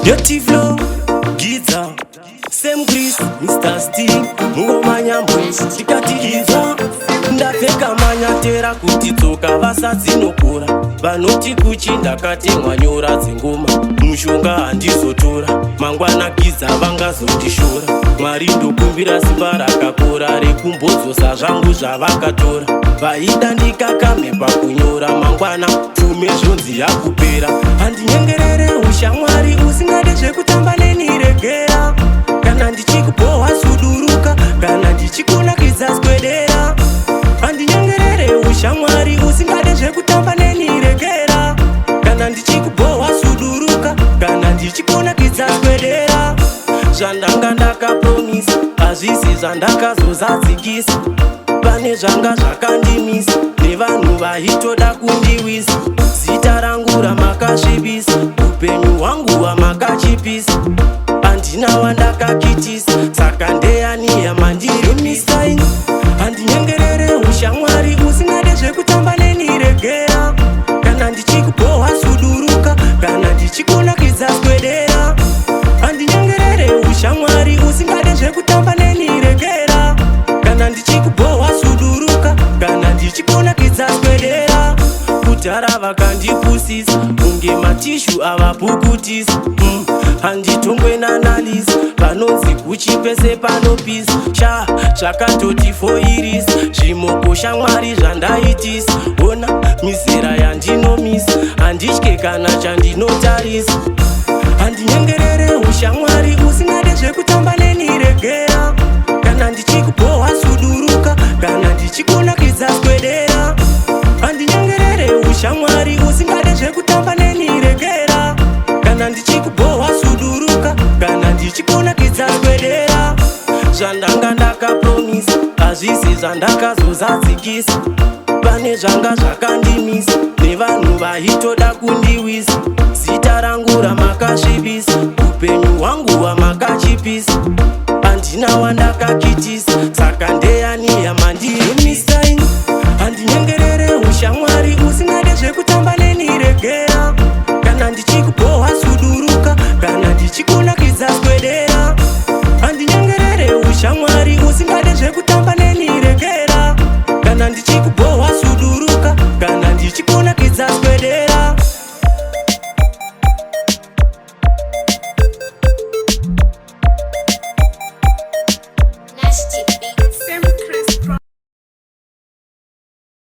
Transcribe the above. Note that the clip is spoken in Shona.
Dirty flow, Giza, same grease, Mr. Sting, Mungomanya Boys, Tikati Giza. Ndapfeka manyatera kuti tsoka vasadzinokura, vanoti kuchinda katemwa nyora dzengoma, mushonga handizotora, mangwana Giza vangazondishora. Mwari ndokumbira simba rakakora rekumbodzosa zvangu zvavakatora, vaida ndikakame pakunyora, mangwana tume zvonzi yakupera. Handinyengerere ushamwari usingade zvekutamba neniregera, kana ndichikupohwa suduruka, kana ndichikunakidza swedera. Handinyengerere ushamwari usingade zvekutamba neniregera, kana ndichikupohwa suduruka, kana ndichikunakidza swedera. Zvandanga ndakapromisa hazvisi zvandakazozadzikisa, pane zvanga zvakandimisa nevanhu vaitoda kundiwisa. Zita rangu ramakasvibisa, upenyu hwangu hwamakachipisa, handina wandakakitisa, saka ndeyani yamandirimisaini. Handinyengerere ushamwari usingade zvekutamba neniregera, kana ndichikupohwa suduruka, kana ndichikunakidza swedera. Handinyengerere ushamwari usingade zvekutamba neniregera, kana ndichikupohwa suduruka, kana ndichikunakidza swedera. Kudhara vakandipusisa unge matishu avapukutisa, handitongwenanalisa vanonzi kuchipese panopisa. Sha zvakatoti foirisa zvimoko shamwari zvandaitisa, ona mizera yandinomisa, handitye kana chandinotarisa. Handinyengerere ushamwari usingade zvekutamba neniregera, kana ndichikupohwa suduruka, kana ndichikunakidza swedera. Handinyengerere ushamwari usingade zvekutamba neniregera, kana ndichikupohwa suduruka, kana ndichikunakidza swedera. Zvandanga ndakapromisa hazvisi zvandakazozadzikisa, pane zvanga zvakandimisa nevanhu vaitoda kundiwisa. Zita rangu ramakasvibisa, upenyu hwangu hwamakachipisa, handina wandakakitisa, saka ndeyani yamandirimisaini. Handinyengerere ushamwari usingade zvekutamba neniregera, kana ndichikupohwa suduruka, kana ndichikunakidza swedera. Handinyengerere ushamwari usingade zvekutamba neniregera, kana ndichikupohwa suduruka, kana ndichikunakidza swedera.